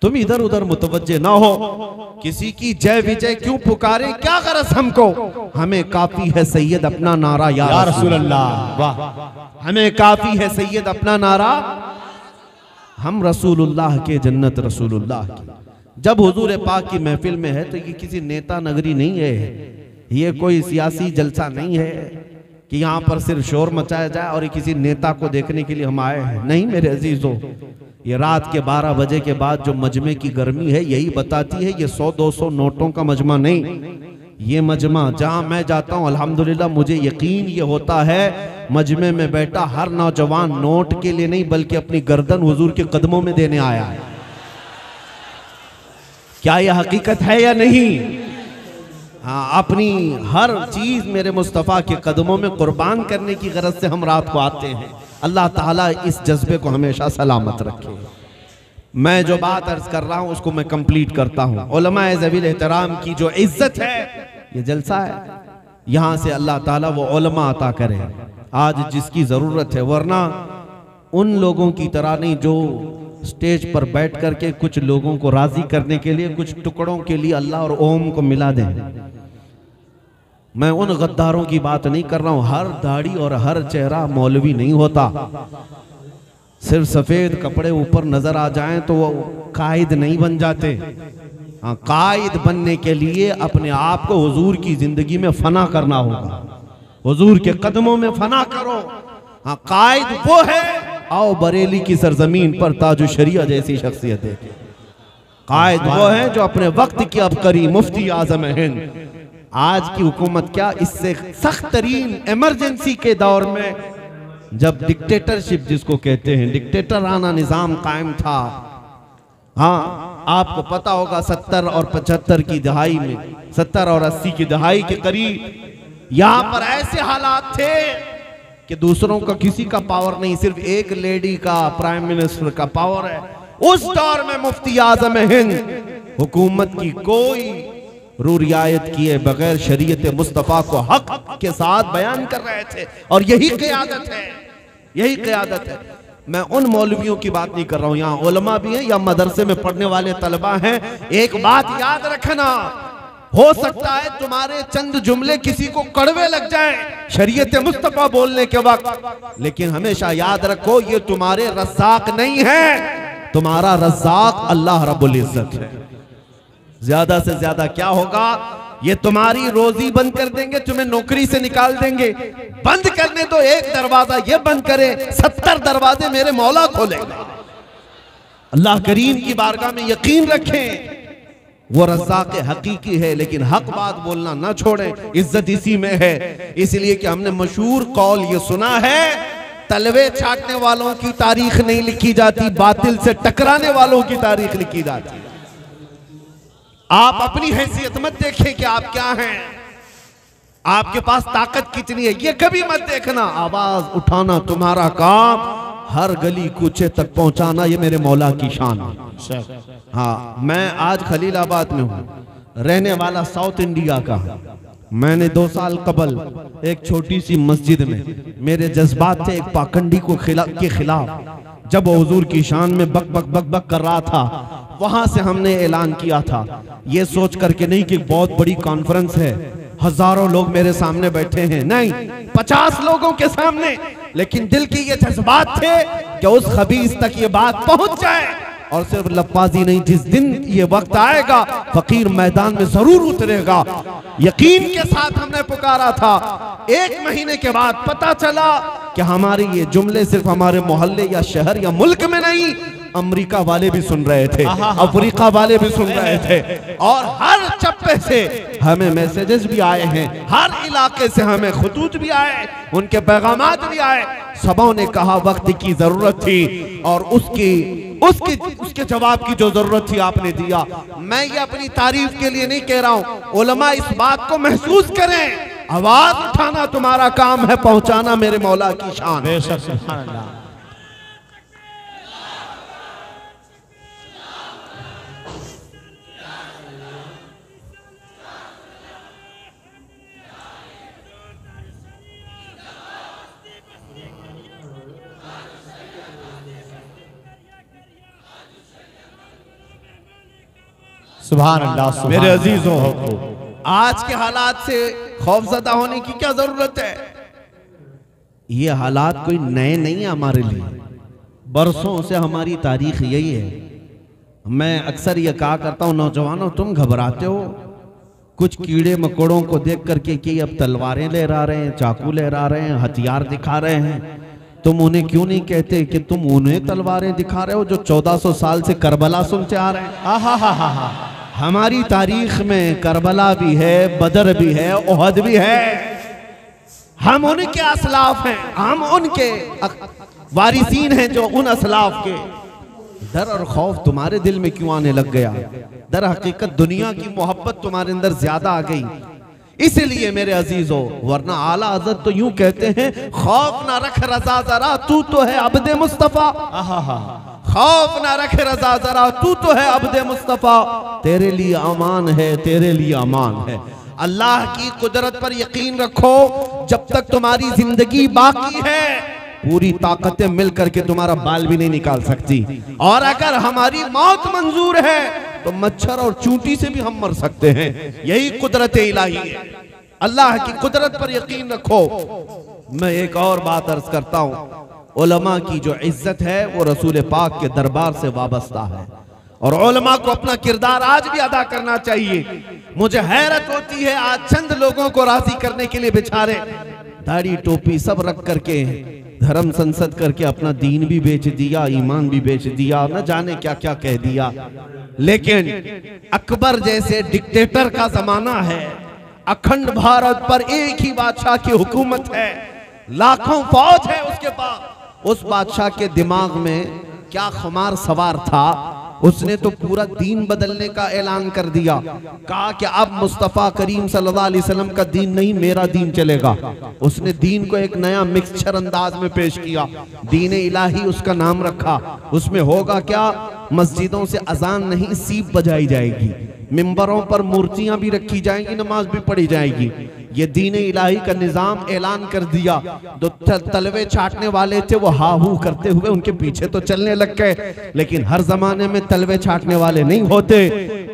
तुम इधर उधर मुतवज्जे ना हो, किसी की जय विजय क्यों पुकारे, क्या गरज हमको, हमें काफी है सैयद अपना नारा या रसूल अल्लाह। वाह, हमें काफी है सैयद अपना नारा, हम रसूलुल्लाह के जन्नत रसूलुल्लाह की। जब हुजूर पाक की महफिल में है तो ये किसी नेता नगरी नहीं है, ये कोई सियासी जलसा नहीं है कि यहाँ पर सिर्फ शोर मचाया जाए और ये किसी नेता को देखने के लिए हम आए हैं। नहीं मेरे अजीजों, ये रात के 12 बजे के बाद जो मजमे की गर्मी है यही बताती है, ये 100-200 नोटों का मजमा नहीं, ये मजमा जहां मैं जाता हूं अल्हम्दुलिल्लाह मुझे यकीन ये होता है मजमे में बैठा हर नौजवान नोट के लिए नहीं बल्कि अपनी गर्दन हुजूर के कदमों में देने आया है। क्या यह हकीकत है या नहीं? हाँ, अपनी हर चीज मेरे मुस्तफ़ा के कदमों में कुर्बान करने की गरज से हम रात को आते हैं। अल्लाह ताला इस जज्बे को हमेशा सलामत रखे। मैं जो बात अर्ज कर रहा हूं उसको मैं कंप्लीट करता हूं। उलमाए ज़वील एहतराम की जो इज्जत है, ये जलसा है, यहां से अल्लाह ताला वो उलमा अता करे आज जिसकी जरूरत है, वरना उन लोगों की तरह नहीं जो स्टेज पर बैठ करके कुछ लोगों को राजी करने के लिए कुछ टुकड़ों के लिए अल्लाह और ओम को मिला दें। मैं उन गद्दारों की बात नहीं कर रहा हूं, हर दाढ़ी और हर चेहरा मौलवी नहीं होता, सिर्फ सफेद कपड़े ऊपर नजर आ जाएं तो वो कायद नहीं बन जाते। हाँ, कायद बनने के लिए अपने आप को हुजूर की जिंदगी में फना करना होगा, हुजूर के कदमों में फना करो। हाँ, कायद वो है, आओ बरेली की सरजमीन पर ताजु शरिया जैसी शख्सियत है। कायद वो है जो अपने वक्त की अबकरी मुफ्ती आजम हिंद, आज की हुकूमत क्या इससे सख्त तरीन इमरजेंसी के दौर में जब डिक्टेटरशिप जिसको कहते हैं डिक्टेटराना निजाम कायम था। हाँ, आपको पता होगा 70 और 75 की दहाई में, 70 और 80 की दहाई के करीब यहाँ पर ऐसे हालात थे कि दूसरों का किसी का पावर नहीं, सिर्फ एक लेडी का प्राइम मिनिस्टर का पावर है। उस दौर में मुफ्ती आजम हिंद हुकूमत की कोई रू रियायत किए बगैर शरीयत मुस्तफ़ा को हक के साथ बयान कर रहे थे, और यही क़यादत है, यही क़यादत है। मैं उन मौलवियों की बात नहीं कर रहा हूं, यहाँ उलमा भी हैं या मदरसे में पढ़ने वाले तलबा हैं। एक बात याद रखना, हो सकता है तुम्हारे चंद जुमले किसी को कड़वे लग जाएं शरीयत मुस्तफ़ा बोलने के वक्त, लेकिन हमेशा याद रखो ये तुम्हारे रज़्ज़ाक़ नहीं है, तुम्हारा रज़्ज़ाक़ अल्लाह रब्बुल इज़्ज़त है। ज्यादा से ज्यादा क्या होगा, ये तुम्हारी रोजी बंद कर देंगे, तुम्हें नौकरी से निकाल देंगे। बंद करने दो एक दरवाजा, ये बंद करे 70 दरवाजे मेरे मौला खोलेगा। अल्लाह करीम की बारगाह में यकीन रखें, वो रज़्ज़ाक़ हकीकी है, लेकिन हक बात बोलना ना छोड़ें, इज्जत इसी में है। इसलिए कि हमने मशहूर कौल ये सुना है, तलवे छाटने वालों की तारीख नहीं लिखी जाती, बातिल से टकराने वालों की तारीख लिखी जाती है। आप अपनी हैसियत मत देखें कि आप क्या हैं, आपके पास ताकत कितनी है, ये कभी मत देखना। आवाज उठाना तुम्हारा काम, हर गली कूचे तक पहुंचाना ये मेरे मौला की शान है। हाँ, मैं आज खलीलाबाद में हूँ, रहने वाला साउथ इंडिया का। मैंने 2 साल कबल एक छोटी सी मस्जिद में मेरे जज्बात थे एक पाखंडी को के खिलाफ, जब वो हुजूर की शान में बक बक बक बक कर रहा था, वहां से हमने ऐलान किया था, ये सोच करके नहीं कि बहुत बड़ी कॉन्फ्रेंस है, हजारों लोग मेरे सामने बैठे हैं, नहीं 50 लोगों के सामने, लेकिन दिल की ये जज्बात थे कि उस खबीस तक ये बात पहुंच जाए। और सिर्फ लफ्बाजी नहीं, जिस दिन ये वक्त आएगा फकीर मैदान में जरूर उतरेगा। यकीन के साथ हमने पुकारा था। 1 महीने के बाद पता चला कि हमारे ये जुमले सिर्फ हमारे मोहल्ले या शहर या मुल्क में नहीं, अमेरिका वाले भी सुन रहे थे, अफ्रीका वाले भी सुन रहे थे, और हर चप्पे से हमें मैसेजेस भी आए हैं, हर इलाके से हमें खुतूत भी आए, उनके पैगामात भी आए। सबों ने कहा वक्त की जरूरत थी, और उसके जवाब की जो जरूरत थी आपने दिया। मैं ये अपनी तारीफ के लिए नहीं कह रहा हूं, उलमा इस बात को महसूस करें, आवाज उठाना तुम्हारा काम है, पहुंचाना मेरे मौला की शान। बेशक, सुभान अल्लाह। सुभान अल्लाह। मेरे अजीजों, आज के हालात से खौफजदा होने की क्या जरूरत है? ये हालात कोई नए नहीं है हमारे लिए, बरसों से हमारी तारीख यही है। मैं अक्सर ये कहा करता हूँ, नौजवानों तुम घबराते हो कुछ कीड़े मकोड़ों को देख करके कि अब तलवारें लहरा रहे हैं, चाकू लहरा रहे हैं, हथियार दिखा रहे हैं, तुम उन्हें क्यों नहीं कहते कि तुम उन्हें तलवारें दिखा रहे हो जो 1400 साल से करबला सुनते आ रहे हैं। हमारी तारीख में करबला भी है, बदर भी है, ओहद भी है। हम उनके असलाफ हैं, हम उनके वारिसीन हैं जो उन असलाफ के। डर और खौफ तुम्हारे दिल में क्यों आने लग गया? दर हकीकत दुनिया की मोहब्बत तुम्हारे अंदर ज्यादा आ गई, इसलिए मेरे अजीजों। वरना आला हज़रत तो यूं कहते हैं, खौफ ना रख रजा जरा, तू तो है अब्दे मुस्तफा। खौफ ना रख रजा जरा, तू तो है अब्दे मुस्तफा। तेरे लिए अमान है, तेरे लिए अमान है। अल्लाह की कुदरत पर यकीन रखो, जब तक तुम्हारी जिंदगी बाकी है पूरी ताकतें मिलकर के तुम्हारा बाल भी नहीं निकाल सकती। और अगर हमारी मौत मंजूर है तो मच्छर और चूंटी से भी हम मर सकते हैं। यही कुदरत इलाही है। अल्लाह की कुदरत पर यकीन रखो। मैं एक और बात अर्ज करता हूँ, उलमा की जो इज्जत है वो रसूल पाक के दरबार से वाबस्ता है, और उलमा को अपना किरदार आज भी अदा करना चाहिए। मुझे हैरत होती है, आज चंद लोगों को राजी करने के लिए बेचारे दाढ़ी टोपी सब रख करके धर्म संसद करके अपना दीन भी बेच दिया, ईमान भी बेच दिया, न जाने क्या क्या कह दिया। लेकिन अकबर जैसे डिक्टेटर का जमाना है, अखंड भारत पर एक ही बादशाह की हुकूमत है, लाखों फौज है उसके पास। उस बादशाह के दिमाग में क्या खुमार सवार था, उसने तो पूरा दीन बदलने का ऐलान कर दिया। कहा कि अब मुस्तफ़ा करीम सल्लल्लाहु अलैहि वसल्लम का दीन नहीं, मेरा दीन चलेगा। उसने दीन को एक नया मिक्सचर अंदाज में पेश किया, दीन इलाही उसका नाम रखा। उसमें होगा क्या, मस्जिदों से अजान नहीं सीप बजाई जाएगी, मिंबरों पर मूर्तियां भी रखी जाएंगी, नमाज भी पढ़ी जाएगी। ये दीन इलाही का निजाम ऐलान कर दिया। जो तलवे चाटने वाले थे वो हा हू करते हुए उनके पीछे तो चलने लग गए, लेकिन हर जमाने में तलवे चाटने वाले नहीं होते।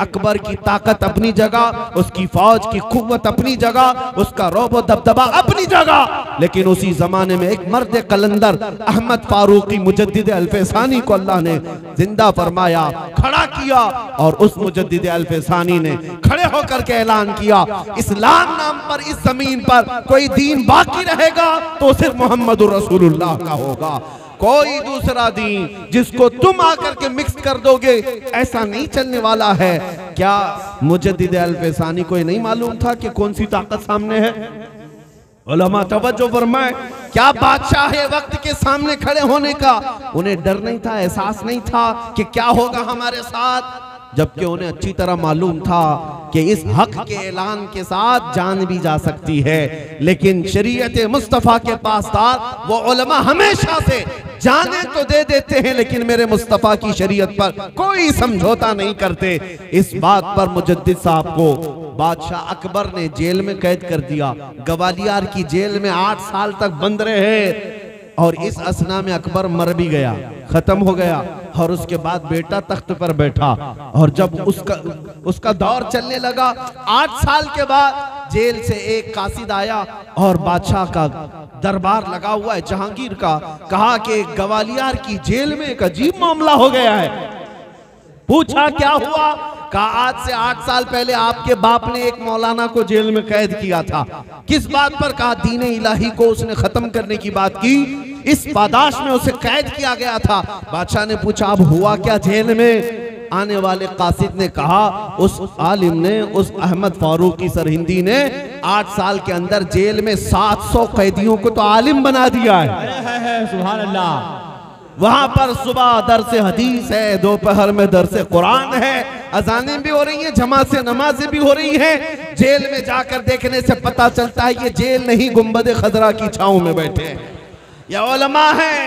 अकबर की ताकत अपनी जगह, उसकी फौज की कुव्वत अपनी जगह, उसका रौब दबदबा अपनी जगह, लेकिन उसी जमाने में एक मर्द कलंदर अहमद फारूकी मुजद्दिद अल्फसानी को अल्लाह ने जिंदा फरमाया, खड़ा किया, और उस मुजद्दिद अल्फसानी ने खड़े होकर के ऐलान किया, इस्लाम नाम पर इस जमीन पर कोई दीन बाकी रहेगा तो सिर्फ मोहम्मदुर रसूलुल्लाह का होगा। कोई दूसरा दीन जिसको तुम आकर के मिक्स कर दोगे ऐसा नहीं चलने वाला है। क्या मुजद्दिद अल्फसानी को नहीं मालूम था कि कौन सी ताकत सामने है? उलमा तवज्जो फरमाए, क्या बादशाह है वक्त के सामने खड़े होने का उन्हें डर नहीं था, एहसास नहीं था कि क्या होगा हमारे साथ? जबकि उन्हें अच्छी तरह मालूम था कि इस हक के ऐलान के साथ जान भी जा सकती है। लेकिन शरीयत मुस्तफ़ा के पासदार वो उलमा हमेशा से जाने तो दे देते हैं, लेकिन मेरे मुस्तफ़ा की शरीयत पर कोई समझौता नहीं करते। इस बात पर मुजद्दिद साहब को बादशाह अकबर ने जेल में कैद कर दिया, ग्वालियर की जेल में 8 साल तक बंद रहे। और इस असना में अकबर मर भी गया, खत्म हो गया, और उसके बाद बेटा तख्त पर बैठा। और जब उसका दौर चलने लगा, 8 साल के बाद जेल से एक कासिद आया और बादशाह का दरबार लगा हुआ है जहांगीर का, कहा कि ग्वालियर की जेल में एक अजीब मामला हो गया है। पूछा क्या हुआ? कहा आज से 8 साल पहले आपके बाप ने एक मौलाना को जेल में कैद किया था। किस बात पर? कहा दीन इलाही को उसने खत्म करने की बात की, इस पादाश में उसे कैद किया गया था। बादशाह ने पूछा अब हुआ क्या जेल में? आने वाले कासिद ने कहा उस आलिम ने, उस अहमद फारूकी सरहिंदी ने 8 साल के अंदर जेल में 700 कैदियों को तो आलिम बना दिया है। सुभान अल्लाह। वहां पर सुबह दरसे हदीस है, दोपहर में दरसे कुरान है, अजानें भी हो रही हैं, जमात से नमाजें भी हो रही हैं। जेल में जाकर देखने से पता चलता है ये जेल नहीं, गुंबद खजरा की छांव में बैठे हैं। ये उलमा हैं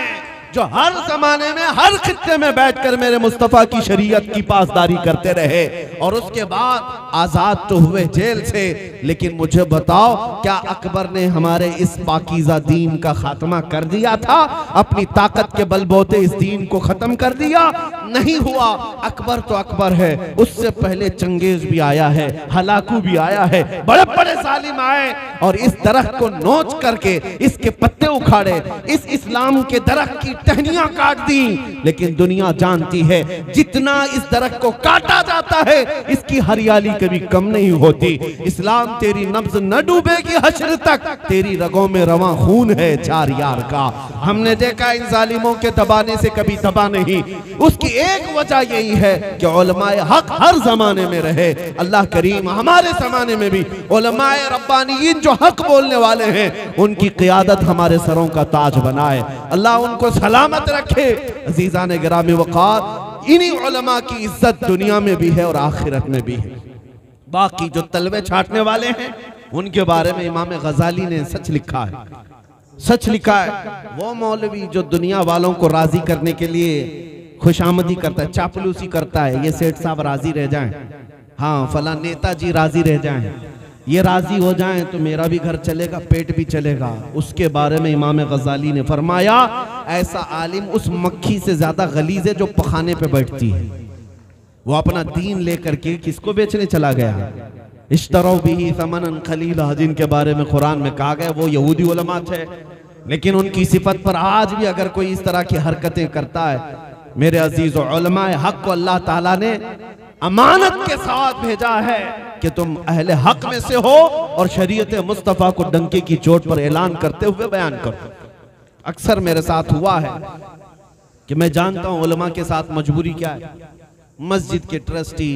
जो हर जमाने में हर खित्ते में बैठकर मेरे मुस्तफ़ा की शरीयत की पासदारी करते रहे, और उसके बाद आजाद तो हुए जेल से। लेकिन मुझे बताओ, क्या अकबर ने हमारे इस पाकीज़ा दीन का खात्मा कर दिया था? अपनी ताकत के बलबूते इस दीन को खत्म कर दिया? नहीं हुआ। अकबर तो अकबर है, उससे पहले चंगेज भी आया है, हलाकू भी आया है, बड़े बड़े जालिम आए और इस दरख्त को नोच करके इसके पत्ते उखाड़े, इस इस्लाम के दरख्त की टहनियां काट दी। लेकिन दुनिया जानती है जितना इस दरख्त को काटा जाता है इसकी हरियाली कभी कम नहीं होती। इस्लाम तेरी नब्ज न डूबेगी हश्र तक, तेरी रगों में रवां खून है चार यार का। हमने देखा इन जालिमों के दबाने से कभी दबा नहीं। उसकी एक वजह यही है कि उलमाए हक हर जमाने में रहे। अल्लाह करीम हमारे जमाने में भी उलमाए रब्बानीयीन जो हक बोलने वाले हैं उनकी क़ियादत हमारे सरों का ताज बनाए। अल्लाह उनको सलामत रखे। अजीज़ान गिरामी वक़ार, इन्हीं उलमा की इज्जत दुनिया में भी है और आखिरत में भी है। बाकी जो तलवे छाटने वाले हैं उनके बारे में इमाम गजाली ने सच लिखा है, सच लिखा है। वो मौलवी जो दुनिया वालों को राजी करने के लिए खुशामदी करता है, चापलूसी करता है, ये सेठ साहब राजी रह जाएं, हाँ फला नेताजी राजी रह जाएं, ये राजी हो जाएं तो मेरा भी घर चलेगा, पेट भी चलेगा। उसके बारे में इमाम गजाली ने फरमाया ऐसा आलिम उस मक्खी से ज्यादा गलीज है जो पखाने पे बैठती है। वो अपना दीन लेकर के किसको बेचने चला गया? इश्तरौ बिही समनन खलीला, जिनके बारे में कुरान में कहा गया वो यहूदी उलमा थे। लेकिन उनकी सिफत पर आज भी अगर कोई इस तरह की हरकतें करता है, मेरे अजीज उलमाए हक को अल्लाह ताला ने अमानत के साथ भेजा है कि तुम अहले हक में से हो और शरीयत मुस्तफ़ा को डंके की चोट पर ऐलान करते हुए बयान करो। अक्सर मेरे साथ हुआ है कि मैं जानता हूं उलमा के साथ मजबूरी क्या है। मस्जिद के ट्रस्टी,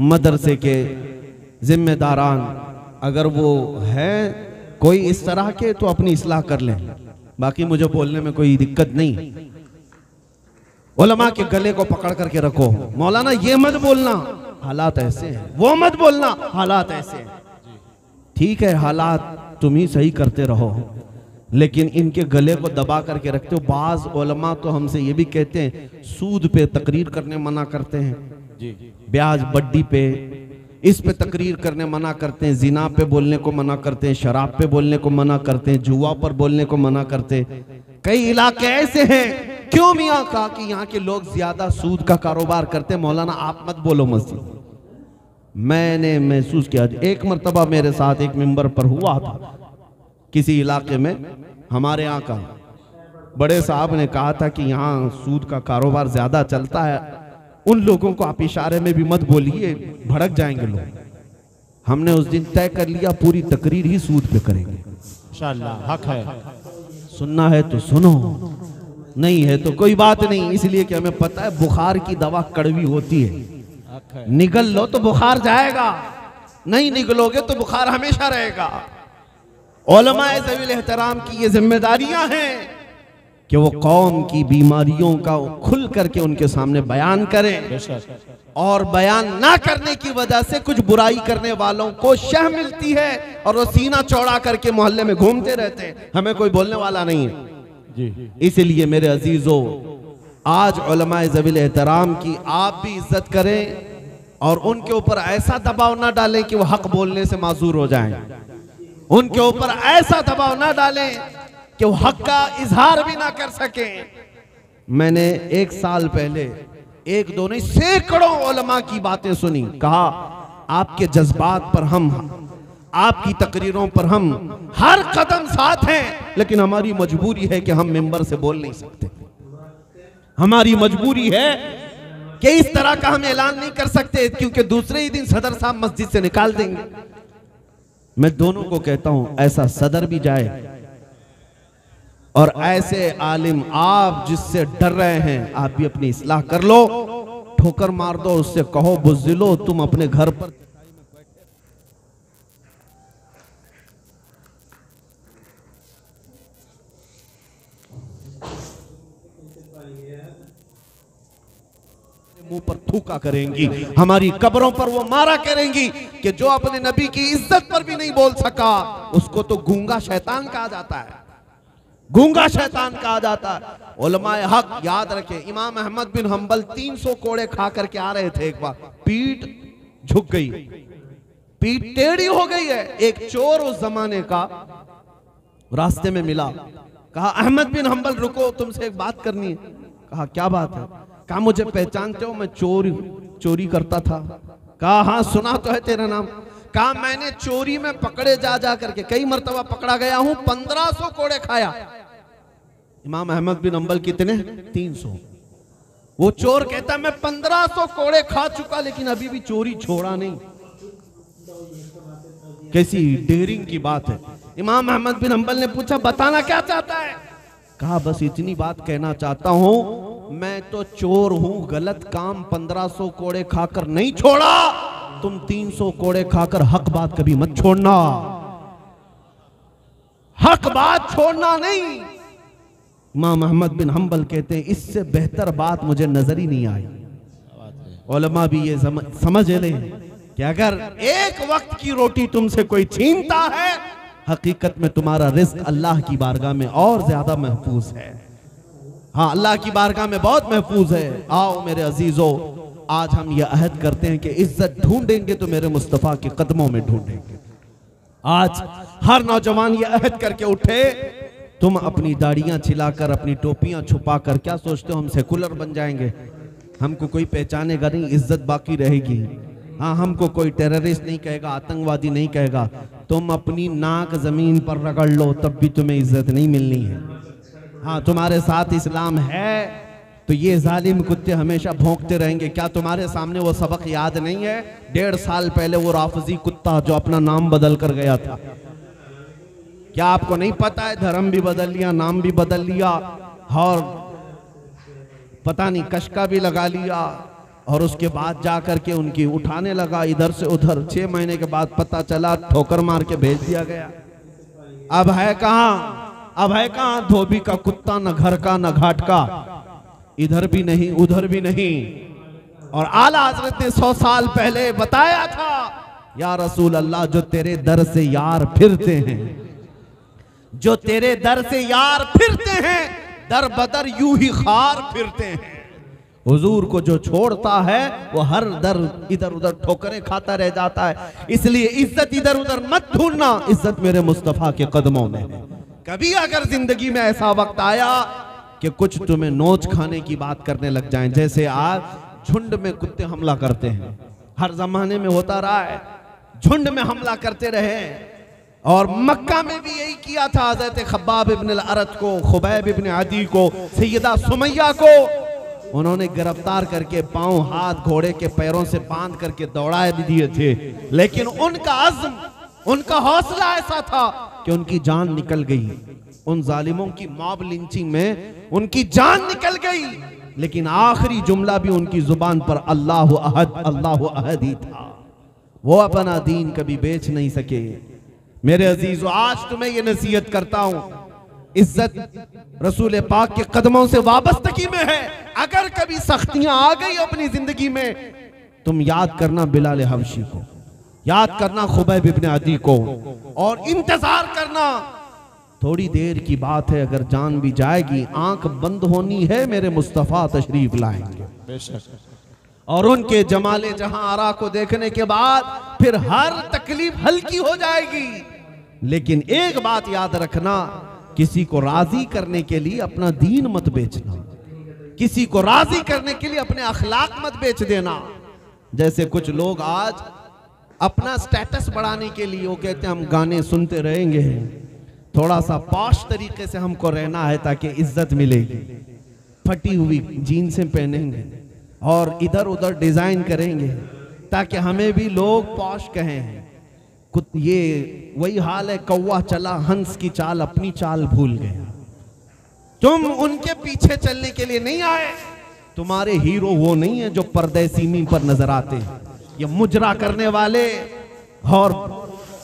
मदरसे के जिम्मेदारान अगर वो है कोई इस तरह के तो अपनी इस्लाह कर लें, बाकी मुझे बोलने में कोई दिक्कत नहीं। उलमा के गले को पकड़ करके रखो, मौलाना ये मत बोलना हालात ऐसे हैं, वो मत बोलना हालात ऐसे हैं। ठीक है, हालात तुम ही सही करते रहो, लेकिन इनके गले को दबा करके रखते हो। बाज उलमा तो हमसे ये भी कहते हैं सूद पे तकरीर करने मना करते हैं, ब्याज बड्डी पे इस पे तकरीर करने मना करते हैं, जिना पे बोलने को मना करते हैं, शराब पे बोलने को मना करते हैं, जुआ पर बोलने को मना करते हैं। कई इलाके ऐसे हैं, क्यों मियाँ कहा कि यहाँ के लोग ज्यादा सूद का कारोबार करते हैं, मौलाना आप मत बोलो मस्जिद। मैंने महसूस किया, एक मर्तबा मेरे साथ एक मिंबर पर हुआ था किसी इलाके में, हमारे यहाँ का बड़े साहब ने कहा था कि यहाँ सूद का कारोबार ज्यादा चलता है, उन लोगों को आप इशारे में भी मत बोलिए, भड़क जाएंगे लोग। हमने उस दिन तय कर लिया पूरी तकरीर ही सूद पे करेंगे, इंशाअल्लाह। हक है, सुनना है तो सुनो, नहीं है तो कोई बात नहीं। इसलिए कि हमें पता है बुखार की दवा कड़वी होती है, निगल लो तो बुखार जाएगा, नहीं निगलोगे तो बुखार हमेशा रहेगा। उलमाए ज़वील एहतराम की ये जिम्मेदारियां हैं कि वो कौम की बीमारियों का खुल करके उनके सामने बयान करें, और बयान ना करने की वजह से कुछ बुराई करने वालों को शह मिलती है और वो सीना चौड़ा करके मोहल्ले में घूमते रहते हैं, हमें कोई बोलने वाला नहीं है जी। इसलिए मेरे अजीजों, आज उलमाए ज़वील एहतराम की आप भी इज्जत करें और उनके ऊपर ऐसा दबाव ना डालें कि वो हक बोलने से माजूर हो जाएं। उनके ऊपर ऐसा दबाव ना डालें कि वो हक का इजहार भी ना कर सके। मैंने एक साल पहले एक दो नहीं सैकड़ों उलमा की बातें सुनी, कहा आपके जज्बात पर हम, आपकी तकरीरों पर हम हर कदम साथ हैं, लेकिन हमारी मजबूरी है कि हम मिंबर से बोल नहीं सकते। हमारी मजबूरी है कि इस तरह का हम ऐलान नहीं कर सकते, क्योंकि दूसरे ही दिन सदर साहब मस्जिद से निकाल देंगे। मैं दोनों को कहता हूं ऐसा सदर भी जाए और ऐसे आलिम आप जिससे डर रहे हैं आप भी अपनी इस्लाह कर लो, ठोकर मार दो, उससे कहो बुज़दिलो तुम अपने घर पर मुंह पर थूका करेंगी, हमारी कब्रों पर वो मारा करेंगी कि जो अपने नबी की इज्जत पर भी नहीं बोल सका उसको तो गूंगा शैतान कहा जाता है, गूंगा शैतान कहा जाता है। उलमाए हक याद रखें, इमाम अहमद बिन हंबल 300 कोड़े खा करके आ रहे थे, एक बार पीठ झुक गई, पीठ टेढ़ी हो गई है। एक चोर उस जमाने का रास्ते में मिला, कहा अहमद बिन हंबल रुको, तुमसे एक बात करनी है। कहा क्या बात है? कहा मुझे पहचानते हो, मैं चोरी करता था। कहा हाँ सुना तो है तेरा नाम। कहा मैंने चोरी में पकड़े जा जा करके कई मर्तबा पकड़ा गया हूं, 1500 कोड़े खाया। इमाम अहमद बिन हंबल कितने? 300। वो चोर कहता मैं 1500 कोड़े खा चुका, लेकिन अभी भी चोरी छोड़ा नहीं। कैसी डेयरिंग की बात है। इमाम अहमद बिन हंबल ने पूछा बताना क्या चाहता है? कहा बस इतनी बात कहना चाहता हूं, मैं तो चोर हूं, गलत काम 1500 कोड़े खाकर नहीं छोड़ा, तुम 300 कोड़े खाकर हक बात कभी मत छोड़ना, हक बात छोड़ना नहीं। इमाम अहमद बिन हंबल कहते हैं इससे बेहतर बात मुझे नजर ही नहीं आई। उलमा भी ये समझ लें कि अगर एक वक्त की रोटी तुमसे कोई छीनता है, हकीकत में तुम्हारा रिस्क अल्लाह की बारगाह में और ज्यादा महफूज है। हाँ, अल्लाह की बारगाह में बहुत महफूज है। आओ मेरे अजीजों, आज हम ये अहद करते हैं कि इज्जत ढूंढेंगे तो मेरे मुस्तफ़ा के कदमों में ढूंढेंगे। आज हर नौजवान ये अहद करके उठे, तुम अपनी दाढ़ियां छिलाकर, अपनी टोपियां छुपाकर क्या सोचते हो हम सेकुलर बन जाएंगे? हमको कोई पहचानेगा नहीं, इज्जत बाकी रहेगी। हाँ, हमको कोई टेररिस्ट नहीं कहेगा, आतंकवादी नहीं कहेगा। तुम अपनी नाक जमीन पर रगड़ लो तब भी तुम्हें इज्जत नहीं मिलनी है। हाँ, तुम्हारे साथ इस्लाम है तो ये जालिम कुत्ते हमेशा भौंकते रहेंगे। क्या तुम्हारे सामने वो सबक याद नहीं है? 1.5 साल पहले वो राफजी कुत्ता जो अपना नाम बदल कर गया था, क्या आपको नहीं पता है? धर्म भी बदल लिया, नाम भी बदल लिया, और पता नहीं कशका भी लगा लिया, और उसके बाद जाकर के उनकी उठाने लगा इधर से उधर। 6 महीने के बाद पता चला ठोकर मार के भेज दिया गया। अब है कहां? अब है कहां धोबी का कुत्ता? न घर का न घाट का, इधर भी नहीं उधर भी नहीं। और आला हजरत ने 100 साल पहले बताया था, या रसूल अल्लाह, जो तेरे दर से यार फिरते हैं, जो तेरे दर से यार फिरते हैं, दर बदर यूं ही खार फिरते हैं। हुजूर को जो छोड़ता है वो हर दर इधर उधर ठोकरें खाता रह जाता है। इसलिए इज्जत इधर उधर मत ढूंढना, इज्जत मेरे मुस्तफा के कदमों में है। कभी अगर जिंदगी में ऐसा वक्त आया कि कुछ तुम्हें नोच खाने की बात करने लग जाएं, जैसे आज झुंड में कुत्ते हमला करते हैं, हर जमाने में होता रहा है, झुंड में हमला करते रहे। और मक्का में भी यही किया था। हज़रत खब्बाब इब्न अल-अरत को, खुबैब इब्न अदी को, सैयदा सुमैया को उन्होंने गिरफ्तार करके पांव हाथ घोड़े के पैरों से बांध करके दौड़ा दिए थे, लेकिन उनका अज़्म, उनका हौसला ऐसा था कि उनकी जान निकल गई। उन जालिमों की मॉब लिंचिंग में उनकी जान निकल गई, लेकिन आखिरी जुमला भी उनकी जुबान पर अल्लाहु अहद अल्लाहु अहद ही था। वो अपना दीन कभी बेच नहीं सके। मेरे अजीजों, आज तुम्हें ये नसीहत करता हूं, इज्जत रसूल पाक के कदमों से वाबस्तगी में है। अगर कभी सख्तियां आ गई अपनी जिंदगी में, तुम याद करना बिलाल हबशी को, याद करना खुबैब इब्न अदी को, और इंतजार करना। थोड़ी देर की बात है, अगर जान भी जाएगी, आंख बंद होनी है, मेरे मुस्तफा तशरीफ लाएंगे। और उनके जमाले जहां आरा को देखने के बाद फिर हर तकलीफ हल्की हो जाएगी। लेकिन एक बात याद रखना, किसी को राजी करने के लिए अपना दीन मत बेचना, किसी को राजी करने के लिए अपने अखलाक मत बेच देना। जैसे कुछ लोग आज अपना स्टेटस बढ़ाने के लिए वो कहते हैं हम गाने सुनते रहेंगे, थोड़ा सा पॉश तरीके से हमको रहना है ताकि इज्जत मिलेगी। फटी हुई जीन्सें पहनेंगे और इधर उधर डिजाइन करेंगे ताकि हमें भी लोग पॉश कहें। ये वही हाल है, कौवा चला हंस की चाल, अपनी चाल भूल गया। तुम उनके पीछे चलने के लिए नहीं आए। तुम्हारे हीरो वो नहीं है जो पर्दे सीमी पर नजर आते हैं, ये मुजरा करने वाले और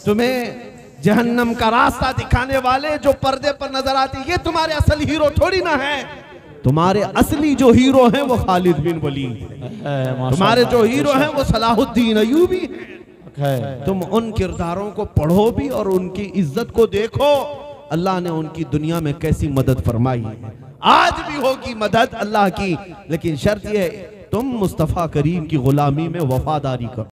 तुम्हें जहन्नम का रास्ता दिखाने वाले जो पर्दे पर नजर आते, ये तुम्हारे असल हीरो थोड़ी ना है। तुम्हारे असली जो हीरो हैं वो खालिद बिन वलीद है, तुम्हारे जो हीरो हैं वो सलाहुद्दीन अय्यूबी है। तुम उन किरदारों को पढ़ो भी और उनकी इज्जत को देखो। अल्लाह ने उनकी दुनिया में कैसी मदद फरमाई है, आज भी होगी मदद अल्लाह की, लेकिन शर्त यह है तुम मुस्तफ़ा करीम की गुलामी में वफादारी करो।